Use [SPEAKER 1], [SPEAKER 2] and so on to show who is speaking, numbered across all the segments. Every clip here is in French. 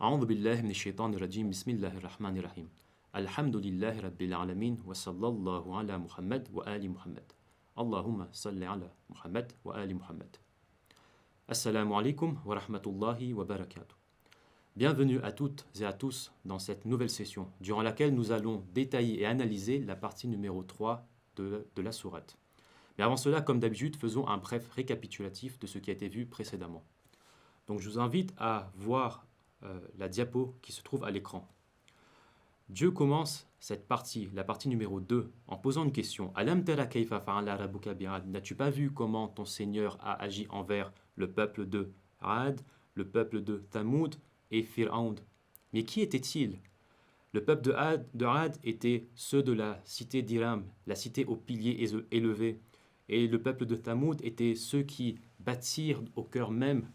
[SPEAKER 1] أعوذ بالله من الشيطان الرجيم بسم الله الرحمن الرحيم الحمد لله رب العالمين وصلى الله على محمد وآل محمد اللهم صل على محمد وآل محمد Assalamu alaikum wa rahmatullahi wa barakatuh. Bienvenue à toutes et à tous dans cette nouvelle session durant laquelle nous allons détailler et analyser la partie numéro 3 de la sourate. Mais avant cela, comme d'habitude, faisons un bref récapitulatif de ce qui a été vu précédemment. Donc je vous invite à voir la diapo qui se trouve à l'écran. Dieu commence cette partie, la partie numéro 2, en posant une question. Alam tara kayfa fa'ala rabbuka bi'ad? N'as-tu pas vu comment ton Seigneur a agi envers le peuple de Ad, le peuple de Thamoud et Fir'aun? Mais qui était-il? Le peuple de Ad était ceux de la cité d'Iram, la cité aux piliers élevés. Et le peuple de Thamoud était ceux qui bâtirent au cœur même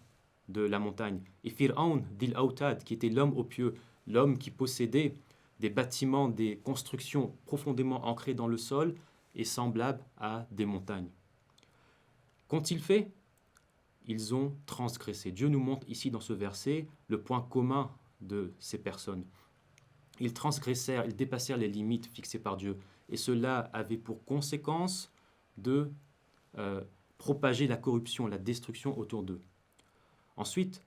[SPEAKER 1] de la montagne. Et Fir'aun d'Il Autad, qui était l'homme au pieu, l'homme qui possédait des bâtiments, des constructions profondément ancrées dans le sol et semblables à des montagnes. Qu'ont-ils fait? Ils ont transgressé. Dieu nous montre ici dans ce verset le point commun de ces personnes. Ils transgressèrent, ils dépassèrent les limites fixées par Dieu. Et cela avait pour conséquence de propager la corruption, la destruction autour d'eux. Ensuite,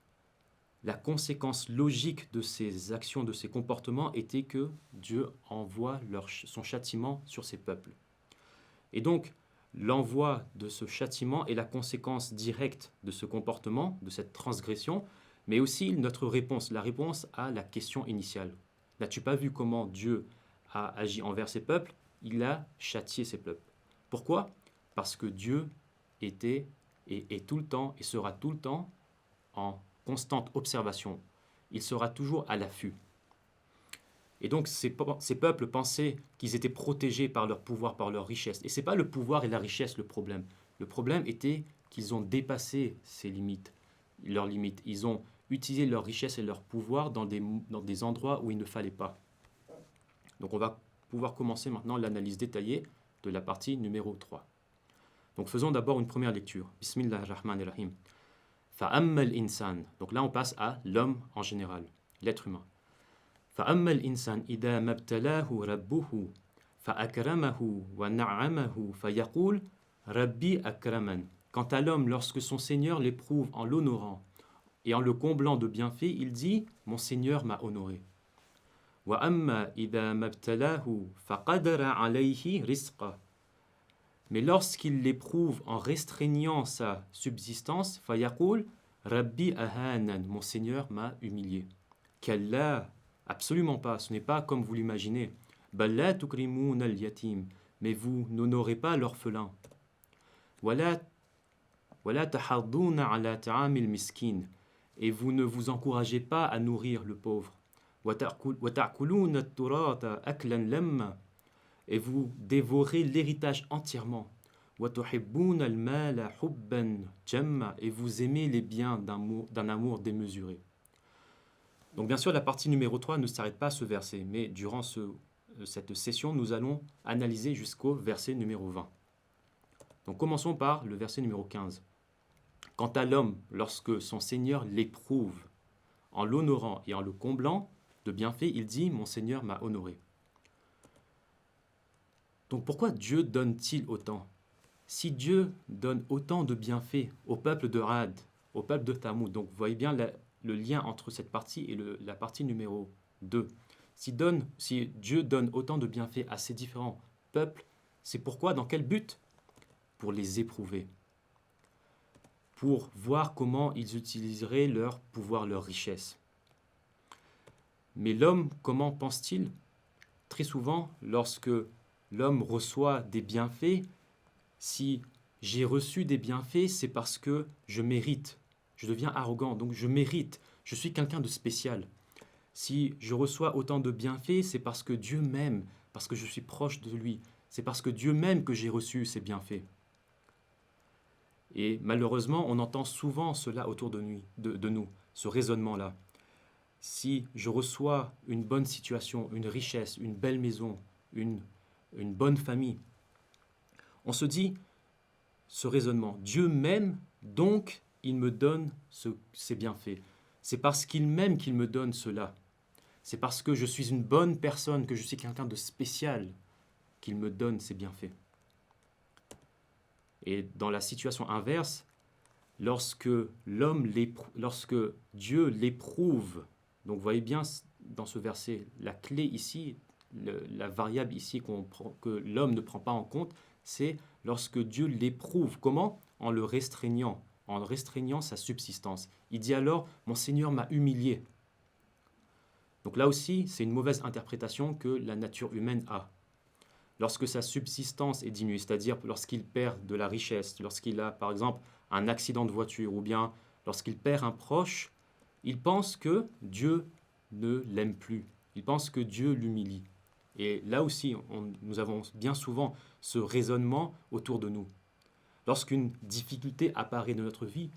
[SPEAKER 1] la conséquence logique de ces actions, de ces comportements, était que Dieu envoie son châtiment sur ces peuples. Et donc, l'envoi de ce châtiment est la conséquence directe de ce comportement, de cette transgression, mais aussi notre réponse, la réponse à la question initiale. N'as-tu pas vu comment Dieu a agi envers ces peuples? Il a châtié ces peuples. Pourquoi? Parce que Dieu était et est tout le temps et sera tout le temps en constante observation. Il sera toujours à l'affût. Et donc ces peuples pensaient qu'ils étaient protégés par leur pouvoir, par leur richesse. Et ce n'est pas le pouvoir et la richesse le problème. Le problème était qu'ils ont dépassé ces limites, leurs limites. Ils ont utilisé leur richesse et leur pouvoir dans des endroits où il ne fallait pas. Donc on va pouvoir commencer maintenant l'analyse détaillée de la partie numéro 3. Donc faisons d'abord une première lecture. Bismillahirrahmanirrahim. فَأَمَّا الْإِنسَانِ. Donc là on passe à l'homme en général, l'être humain. فَأَمَّا الْإِنسَانِ إِذَا مَبْتَلَاهُ رَبُّهُ فَأَكْرَمَهُ وَنَعَّمَهُ فَيَقُولُ رَبِّي أَكْرَمَنِ. Quant à l'homme, lorsque son Seigneur l'éprouve en l'honorant et en le comblant de bienfaits, il dit « Mon Seigneur m'a honoré ». وَأَمَّا إِذَا مَبْتَلَاهُ فَقَدَرَ عَلَيْهِ رِزْقَهُ. Mais lorsqu'il l'éprouve en restreignant sa subsistance, فَيَقُولُ رَبِّي أَهَانَنِ. Mon Seigneur m'a humilié. Kalla, absolument pas, ce n'est pas comme vous l'imaginez. بَلْ لَا تُكْرِمُونَ الْيَتِيمَ. Mais vous n'honorez pas l'orphelin. وَلَا تَحَضُّونَ عَلَى طَعَامِ الْمِسْكِينِ. Et vous ne vous encouragez pas à nourrir le pauvre. وَتَأْكُلُونَ التُّرَاثَ أَكْلًا لَمًّا. Et vous dévorez l'héritage entièrement. وَتُحِبُّونَ الْمَالَ حُبًّا جَمًّا. Et vous aimez les biens d'un amour démesuré. Donc bien sûr, la partie numéro 3 ne s'arrête pas à ce verset, mais durant cette session, nous allons analyser jusqu'au verset numéro 20. Donc commençons par le verset numéro 15. Quant à l'homme, lorsque son Seigneur l'éprouve, en l'honorant et en le comblant de bienfaits, il dit « Mon Seigneur m'a honoré ». Donc pourquoi Dieu donne-t-il autant? Si Dieu donne autant de bienfaits au peuple de Ad, au peuple de Thamoud, donc vous voyez bien le lien entre cette partie et la partie numéro 2. Si Dieu donne autant de bienfaits à ces différents peuples, c'est pourquoi, dans quel but? Pour les éprouver. Pour voir comment ils utiliseraient leur pouvoir, leur richesse. Mais l'homme, comment pense-t-il? Très souvent, lorsque l'homme reçoit des bienfaits, si j'ai reçu des bienfaits, c'est parce que je mérite. Je deviens arrogant, donc je mérite. Je suis quelqu'un de spécial. Si je reçois autant de bienfaits, c'est parce que Dieu m'aime, parce que je suis proche de lui. C'est parce que Dieu m'aime que j'ai reçu ces bienfaits. Et malheureusement, on entend souvent cela autour de nous, ce raisonnement-là. Si je reçois une bonne situation, une richesse, une belle maison, une bonne famille, on se dit, ce raisonnement, Dieu m'aime, donc il me donne ces bienfaits. C'est parce qu'il m'aime qu'il me donne cela. C'est parce que je suis une bonne personne, que je suis quelqu'un de spécial, qu'il me donne ces bienfaits. Et dans la situation inverse, lorsque Dieu l'éprouve, donc vous voyez bien dans ce verset, la clé ici, la variable ici que l'homme ne prend pas en compte, c'est lorsque Dieu l'éprouve. Comment? En restreignant sa subsistance. Il dit alors, mon Seigneur m'a humilié. Donc là aussi, c'est une mauvaise interprétation que la nature humaine a. Lorsque sa subsistance est diminuée, c'est-à-dire lorsqu'il perd de la richesse, lorsqu'il a par exemple un accident de voiture ou bien lorsqu'il perd un proche, il pense que Dieu ne l'aime plus. Il pense que Dieu l'humilie. Et là aussi, nous avons bien souvent ce raisonnement autour de nous. Lorsqu'une difficulté apparaît dans notre vie,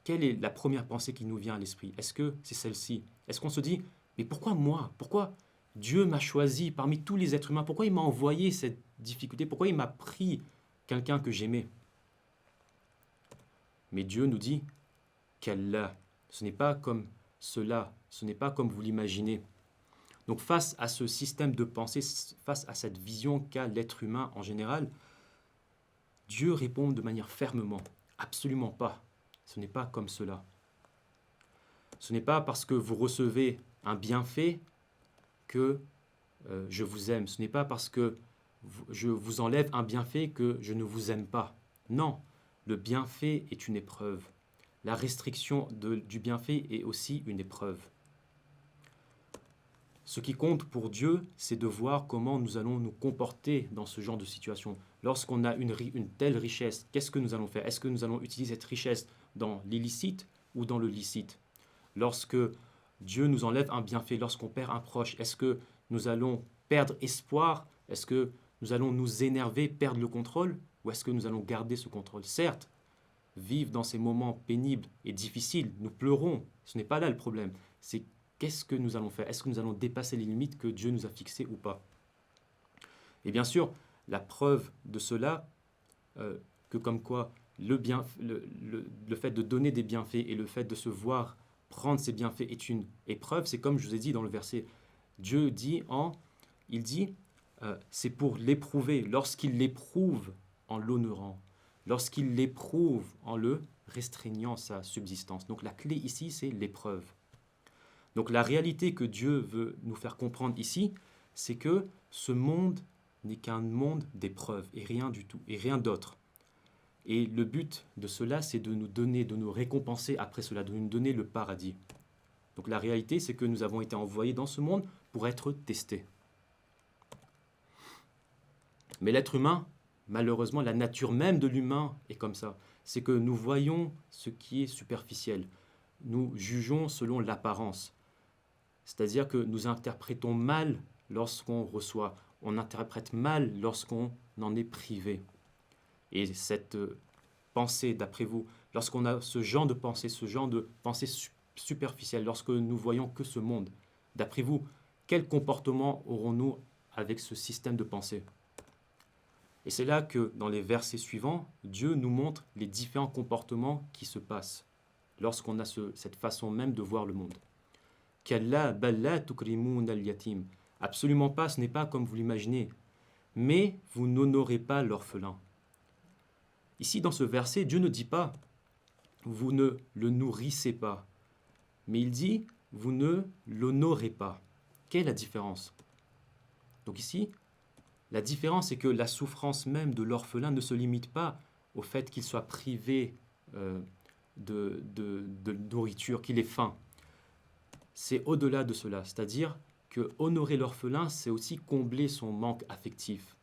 [SPEAKER 1] quelle est la première pensée qui nous vient à l'esprit? Est-ce que c'est celle-ci? Est-ce qu'on se dit, mais pourquoi moi? Pourquoi Dieu m'a choisi parmi tous les êtres humains? Pourquoi il m'a envoyé cette difficulté? Pourquoi il m'a pris quelqu'un que j'aimais? Mais Dieu nous dit qu'Allah, ce n'est pas comme cela, ce n'est pas comme vous l'imaginez. Donc face à ce système de pensée, face à cette vision qu'a l'être humain en général, Dieu répond de manière fermement, absolument pas. Ce n'est pas comme cela. Ce n'est pas parce que vous recevez un bienfait que je vous aime. Ce n'est pas parce que je vous enlève un bienfait que je ne vous aime pas. Non, le bienfait est une épreuve. La restriction du bienfait est aussi une épreuve. Ce qui compte pour Dieu, c'est de voir comment nous allons nous comporter dans ce genre de situation. Lorsqu'on a une telle richesse, qu'est-ce que nous allons faire? Est-ce que nous allons utiliser cette richesse dans l'illicite ou dans le licite? Lorsque Dieu nous enlève un bienfait, lorsqu'on perd un proche, est-ce que nous allons perdre espoir? Est-ce que nous allons nous énerver, perdre le contrôle? Ou est-ce que nous allons garder ce contrôle? Certes, vivre dans ces moments pénibles et difficiles, nous pleurons. Ce n'est pas là le problème. C'est qu'est-ce que nous allons faire? Est-ce que nous allons dépasser les limites que Dieu nous a fixées ou pas? Et bien sûr, la preuve de cela, que comme quoi le fait de donner des bienfaits et le fait de se voir prendre ces bienfaits est une épreuve, c'est comme je vous ai dit dans le verset. Dieu dit c'est pour l'éprouver, lorsqu'il l'éprouve en l'honorant, lorsqu'il l'éprouve en le restreignant sa subsistance. Donc la clé ici, c'est l'épreuve. Donc la réalité que Dieu veut nous faire comprendre ici, c'est que ce monde n'est qu'un monde d'épreuves et rien du tout, et rien d'autre. Et le but de cela, c'est de nous donner, de nous récompenser après cela, de nous donner le paradis. Donc la réalité, c'est que nous avons été envoyés dans ce monde pour être testés. Mais l'être humain, malheureusement, la nature même de l'humain est comme ça. C'est que nous voyons ce qui est superficiel. Nous jugeons selon l'apparence. C'est-à-dire que nous interprétons mal lorsqu'on reçoit. On interprète mal lorsqu'on en est privé. Et cette pensée, d'après vous, lorsqu'on a ce genre de pensée superficielle, lorsque nous voyons que ce monde, d'après vous, quel comportement aurons-nous avec ce système de pensée? Et c'est là que, dans les versets suivants, Dieu nous montre les différents comportements qui se passent lorsqu'on a cette façon même de voir le monde. Kalla balla tukrimun al-yatim. Absolument pas, ce n'est pas comme vous l'imaginez. Mais vous n'honorez pas l'orphelin. Ici, dans ce verset, Dieu ne dit pas « vous ne le nourrissez pas », mais il dit « vous ne l'honorez pas ». Quelle est la différence? Donc ici, la différence est que la souffrance même de l'orphelin ne se limite pas au fait qu'il soit privé de nourriture, qu'il ait faim. C'est au-delà de cela, c'est-à-dire que honorer l'orphelin, c'est aussi combler son manque affectif.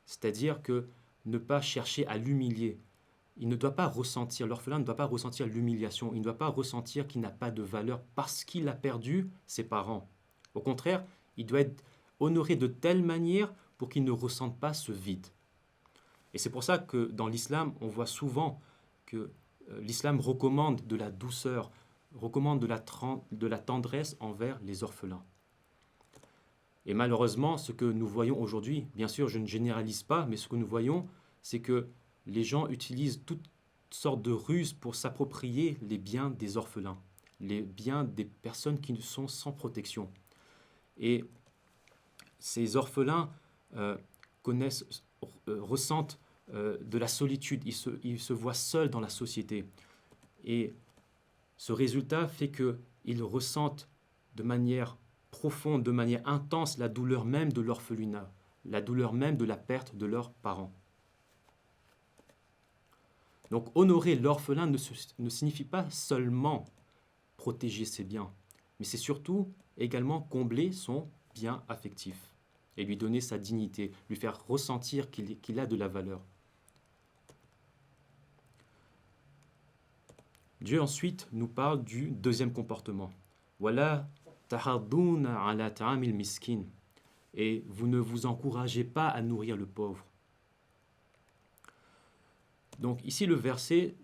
[SPEAKER 1] C'est-à-dire que ne pas chercher à l'humilier. Il ne doit pas ressentir, l'orphelin ne doit pas ressentir l'humiliation, il ne doit pas ressentir qu'il n'a pas de valeur parce qu'il a perdu ses parents. Au contraire, il doit être honoré de telle manière pour qu'il ne ressente pas ce vide. Et c'est pour ça que dans l'islam, on voit souvent que l'islam recommande de la douceur, recommande de la tendresse envers les orphelins. Et malheureusement, ce que nous voyons aujourd'hui, bien sûr, je ne généralise pas, mais ce que nous voyons, c'est que les gens utilisent toutes sortes de ruses pour s'approprier les biens des orphelins. les biens des personnes qui sont sans protection. Et ces orphelins connaissent, ressentent de la solitude, ils se voient seuls dans la société. Et ce résultat fait qu'ils ressentent de manière profonde, de manière intense, la douleur même de l'orphelinat, la douleur même de la perte de leurs parents. Donc honorer l'orphelin ne signifie pas seulement protéger ses biens, mais c'est surtout également combler son bien affectif et lui donner sa dignité, lui faire ressentir qu'il a de la valeur. Dieu ensuite nous parle du deuxième comportement. Wala tahaddouna ala ta'amil miskin. Et vous ne vous encouragez pas à nourrir le pauvre. Donc ici le verset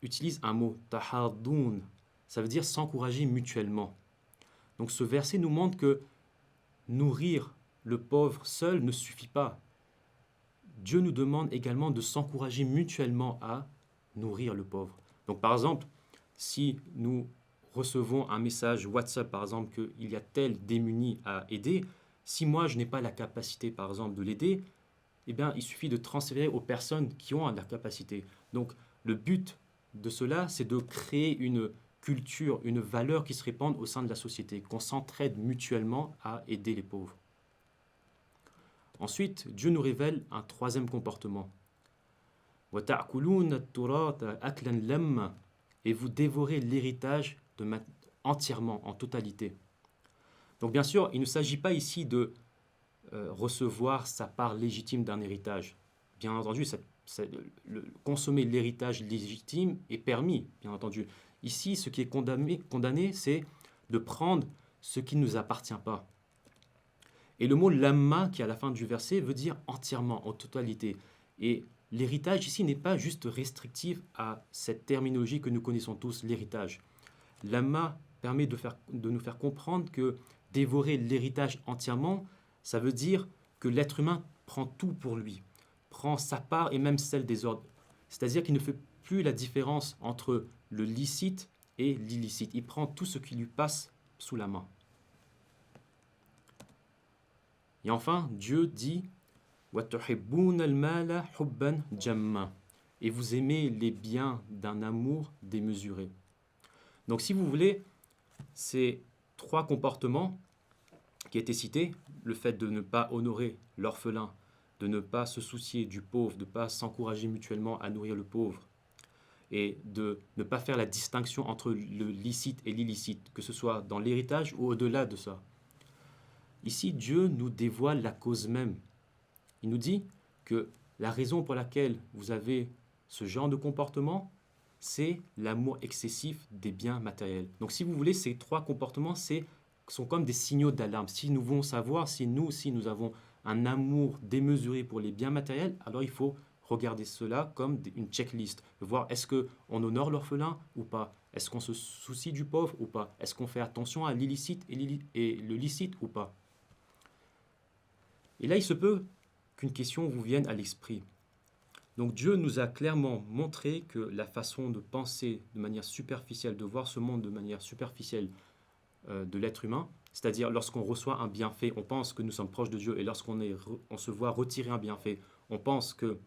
[SPEAKER 1] utilise un mot, tahaddoun. Ça veut dire s'encourager mutuellement. Donc ce verset nous montre que nourrir le pauvre seul ne suffit pas. Dieu nous demande également de s'encourager mutuellement à nourrir le pauvre. Donc par exemple, si nous recevons un message WhatsApp, par exemple, qu'il y a tel démuni à aider, si moi je n'ai pas la capacité, par exemple, de l'aider, eh bien, il suffit de transférer aux personnes qui ont la capacité. Donc le but de cela, c'est de créer une culture, une valeur qui se répande au sein de la société, qu'on s'entraide mutuellement à aider les pauvres. Ensuite, Dieu nous révèle un troisième comportement. Et vous dévorez l'héritage entièrement, en totalité. Donc bien sûr, il ne s'agit pas ici de recevoir sa part légitime d'un héritage. Bien entendu, consommer l'héritage légitime est permis, bien entendu. Ici, ce qui est condamné, c'est de prendre ce qui ne nous appartient pas. Et le mot lamma, qui est à la fin du verset, veut dire entièrement, en totalité. Et l'héritage ici n'est pas juste restrictif à cette terminologie que nous connaissons tous, l'héritage. Lamma permet de nous faire comprendre que dévorer l'héritage entièrement, ça veut dire que l'être humain prend tout pour lui, prend sa part et même celle des autres. C'est-à-dire qu'il ne fait plus la différence entre le licite et l'illicite. Il prend tout ce qui lui passe sous la main. Et enfin, Dieu dit et vous aimez les biens d'un amour démesuré. Donc si vous voulez, ces trois comportements qui étaient cités, le fait de ne pas honorer l'orphelin, de ne pas se soucier du pauvre, de ne pas s'encourager mutuellement à nourrir le pauvre, et de ne pas faire la distinction entre le licite et l'illicite, que ce soit dans l'héritage ou au-delà de ça. Ici, Dieu nous dévoile la cause même. Il nous dit que la raison pour laquelle vous avez ce genre de comportement, c'est l'amour excessif des biens matériels. Donc si vous voulez, ces trois comportements sont comme des signaux d'alarme. Si nous voulons savoir si nous avons un amour démesuré pour les biens matériels, alors il faut regarder cela comme une checklist, voir est-ce qu'on honore l'orphelin ou pas, est-ce qu'on se soucie du pauvre ou pas, est-ce qu'on fait attention à l'illicite et le licite ou pas. Et là, il se peut qu'une question vous vienne à l'esprit. Donc Dieu nous a clairement montré que la façon de penser de manière superficielle, de voir ce monde de manière superficielle de l'être humain, c'est-à-dire lorsqu'on reçoit un bienfait, on pense que nous sommes proches de Dieu, et lorsqu'on se voit retirer un bienfait, on pense que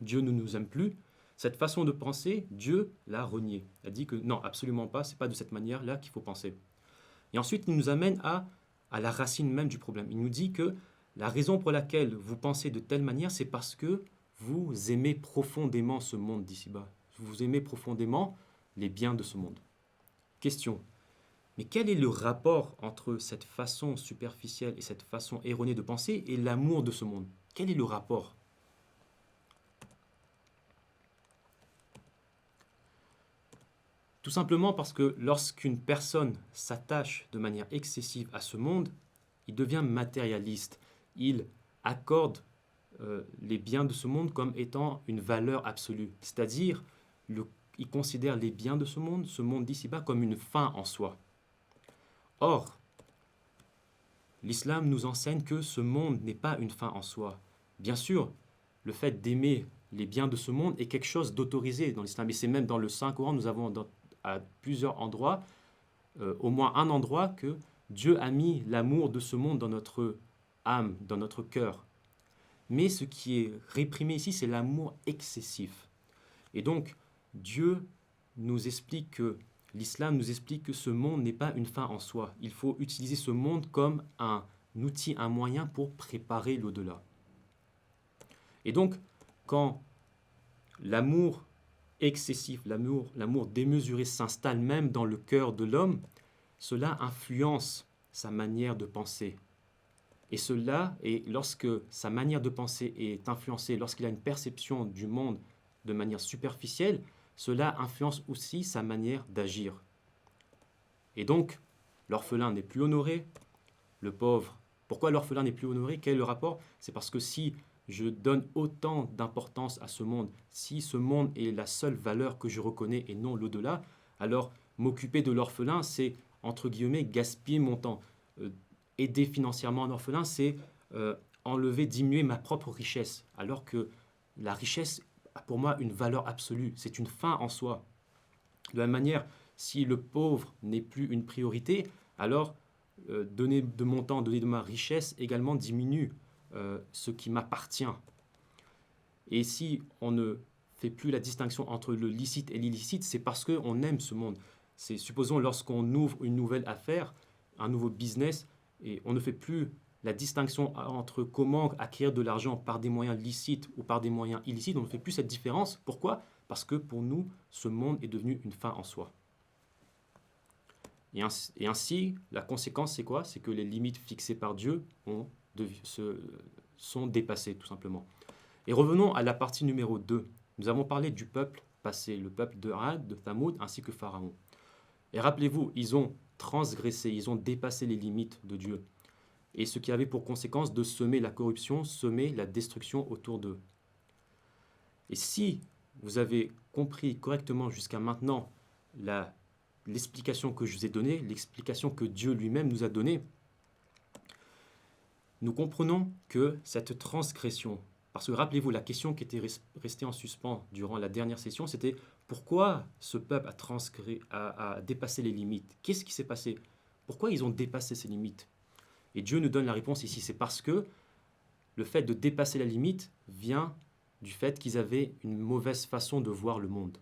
[SPEAKER 1] Dieu ne nous aime plus. Cette façon de penser, Dieu l'a renié. Il a dit que non, absolument pas, c'est pas de cette manière-là qu'il faut penser. Et ensuite, il nous amène à la racine même du problème. Il nous dit que la raison pour laquelle vous pensez de telle manière, c'est parce que vous aimez profondément ce monde d'ici-bas. Vous aimez profondément les biens de ce monde. Question. Mais quel est le rapport entre cette façon superficielle et cette façon erronée de penser et l'amour de ce monde? Quel est le rapport? Tout simplement parce que lorsqu'une personne s'attache de manière excessive à ce monde, il devient matérialiste. Il accorde les biens de ce monde comme étant une valeur absolue. C'est-à-dire, il considère les biens de ce monde d'ici-bas, comme une fin en soi. Or, l'islam nous enseigne que ce monde n'est pas une fin en soi. Bien sûr, le fait d'aimer les biens de ce monde est quelque chose d'autorisé dans l'islam. Et c'est même dans le Saint-Coran, nous avons à plusieurs endroits au moins un endroit que Dieu a mis l'amour de ce monde dans notre âme, dans notre cœur. Mais ce qui est réprimé ici, c'est l'amour excessif. Et donc, Dieu nous explique que, l'islam nous explique que ce monde n'est pas une fin en soi. Il faut utiliser ce monde comme un outil, un moyen pour préparer l'au-delà. Et donc, quand l'amour excessif, l'amour démesuré s'installe même dans le cœur de l'homme, cela influence sa manière de penser. Et lorsque sa manière de penser est influencée, lorsqu'il a une perception du monde de manière superficielle, cela influence aussi sa manière d'agir. Et donc, l'orphelin n'est plus honoré, le pauvre. Pourquoi l'orphelin n'est plus honoré? Quel est le rapport? C'est parce que si je donne autant d'importance à ce monde, si ce monde est la seule valeur que je reconnais et non l'au-delà, alors m'occuper de l'orphelin, c'est, entre guillemets, gaspiller mon temps. Aider financièrement un orphelin, c'est enlever, diminuer ma propre richesse, alors que la richesse a pour moi une valeur absolue, c'est une fin en soi. De la même manière, si le pauvre n'est plus une priorité, alors donner de mon temps, donner de ma richesse également diminue ce qui m'appartient. Et si on ne fait plus la distinction entre le licite et l'illicite, c'est parce qu'on aime ce monde. Supposons lorsqu'on ouvre une nouvelle affaire, un nouveau business, et on ne fait plus la distinction entre comment acquérir de l'argent par des moyens licites ou par des moyens illicites, on ne fait plus cette différence. Pourquoi? Parce que pour nous, ce monde est devenu une fin en soi. Et ainsi, la conséquence, c'est quoi? C'est que les limites fixées par Dieu sont dépassées, tout simplement. Et revenons à la partie numéro 2. Nous avons parlé du peuple passé, le peuple de Had, de Thamoud, ainsi que Pharaon. Et rappelez-vous, ils ont transgressé, ils ont dépassé les limites de Dieu. Et ce qui avait pour conséquence de semer la corruption, semer la destruction autour d'eux. Et si vous avez compris correctement jusqu'à maintenant l'explication que je vous ai donnée, l'explication que Dieu lui-même nous a donnée, nous comprenons que cette transgression, parce que rappelez-vous, la question qui était restée en suspens durant la dernière session, c'était pourquoi ce peuple a dépassé les limites? Qu'est-ce qui s'est passé? Pourquoi ils ont dépassé ces limites? Et Dieu nous donne la réponse ici, c'est parce que le fait de dépasser la limite vient du fait qu'ils avaient une mauvaise façon de voir le monde.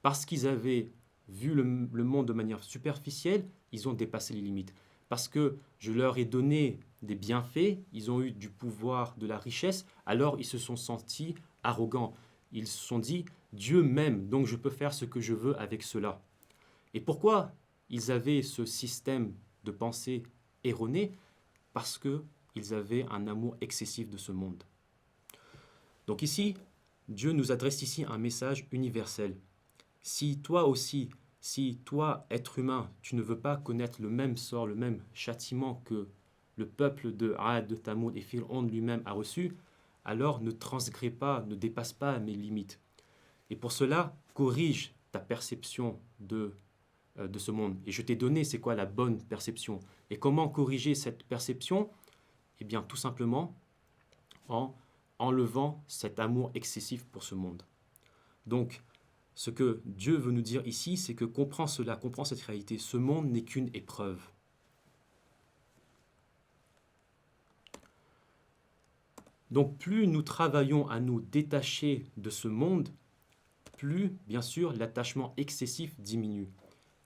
[SPEAKER 1] Parce qu'ils avaient vu le monde de manière superficielle, ils ont dépassé les limites. Parce que je leur ai donné des bienfaits, ils ont eu du pouvoir, de la richesse, alors ils se sont sentis arrogants. Ils se sont dit, Dieu m'aime, donc je peux faire ce que je veux avec cela. Et pourquoi ils avaient ce système de pensée erroné? Parce qu'ils avaient un amour excessif de ce monde. Donc ici, Dieu nous adresse ici un message universel. Si toi aussi, si toi, être humain, tu ne veux pas connaître le même sort, le même châtiment que le peuple de Had, de Thamoud et Pharaon lui-même a reçu, alors ne transgresse pas, ne dépasse pas mes limites. Et pour cela, corrige ta perception de ce monde. Et je t'ai donné c'est quoi la bonne perception. Et comment corriger cette perception? Eh bien, tout simplement en enlevant cet amour excessif pour ce monde. Donc, ce que Dieu veut nous dire ici, c'est que comprends cela, comprends cette réalité. Ce monde n'est qu'une épreuve. Donc, plus nous travaillons à nous détacher de ce monde, plus, bien sûr, l'attachement excessif diminue.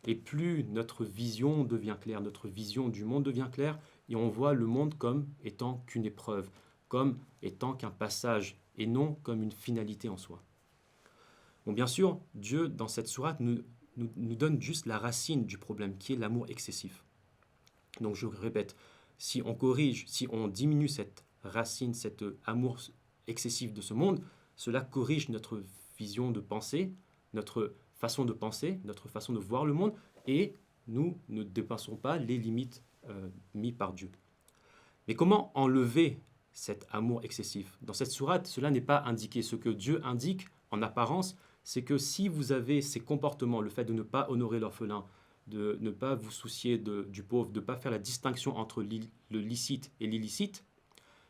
[SPEAKER 1] Et plus notre vision devient claire, notre vision du monde devient claire, et on voit le monde comme étant qu'une épreuve, comme étant qu'un passage, et non comme une finalité en soi. Bon, bien sûr, Dieu, dans cette sourate, nous donne juste la racine du problème, qui est l'amour excessif. Donc, je répète, si on corrige, si on diminue cette racine, cet amour excessif de ce monde, cela corrige notre vision de pensée, notre façon de penser, notre façon de voir le monde, et nous ne dépassons pas les limites mises par Dieu. Mais comment enlever cet amour excessif? Dans cette sourate, cela n'est pas indiqué. Ce que Dieu indique en apparence, c'est que si vous avez ces comportements, le fait de ne pas honorer l'orphelin, de ne pas vous soucier du pauvre, de ne pas faire la distinction entre le licite et l'illicite,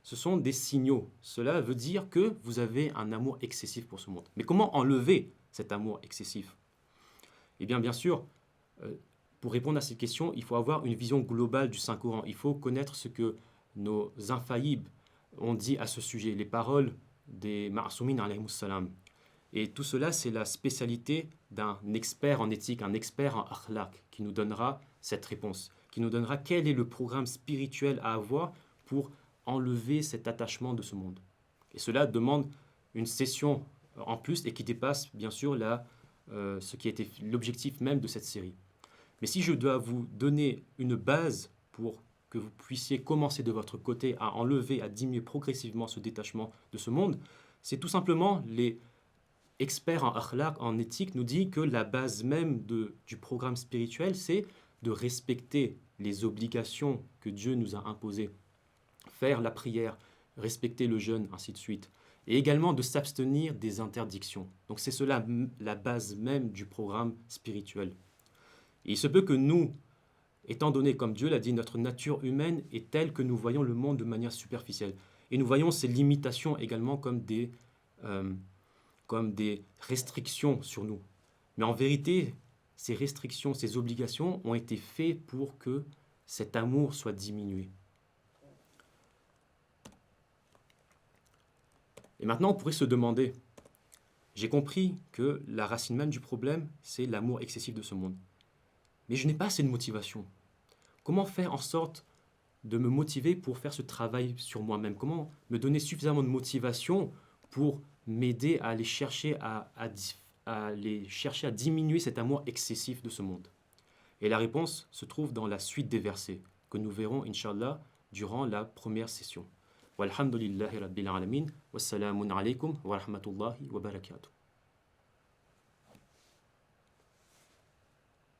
[SPEAKER 1] ce sont des signaux. Cela veut dire que vous avez un amour excessif pour ce monde. Mais comment enlever cet amour excessif? Eh bien, bien sûr, pour répondre à cette question, il faut avoir une vision globale du Saint-Coran. Il faut connaître ce que nos infaillibles ont dit à ce sujet, les paroles des Ma'asoumin alayhimus salam. Et tout cela, c'est la spécialité d'un expert en éthique, un expert en akhlaq, qui nous donnera cette réponse, qui nous donnera quel est le programme spirituel à avoir pour enlever cet attachement de ce monde. Et cela demande une session en plus et qui dépasse bien sûr ce qui était l'objectif même de cette série. Mais si je dois vous donner une base pour que vous puissiez commencer de votre côté à enlever, à diminuer progressivement ce détachement de ce monde, c'est tout simplement les experts en akhlaq, en éthique, nous disent que la base même du programme spirituel, c'est de respecter les obligations que Dieu nous a imposées, faire la prière, respecter le jeûne, ainsi de suite, et également de s'abstenir des interdictions. Donc c'est cela la base même du programme spirituel. Et il se peut que nous, étant donné, comme Dieu l'a dit, notre nature humaine est telle que nous voyons le monde de manière superficielle. Et nous voyons ces limitations également comme des restrictions sur nous. Mais en vérité, ces restrictions, ces obligations ont été faites pour que cet amour soit diminué. Et maintenant, on pourrait se demander, j'ai compris que la racine même du problème, c'est l'amour excessif de ce monde. Mais je n'ai pas assez de motivation. Comment faire en sorte de me motiver pour faire ce travail sur moi-même? Comment me donner suffisamment de motivation pour m'aider à aller chercher à diminuer cet amour excessif de ce monde? Et la réponse se trouve dans la suite des versets que nous verrons, Inch'Allah, durant la première session. Walhamdulillahi Rabbil Alamin. Wassalamun alaykum wa rahmatullahi wa barakatuh.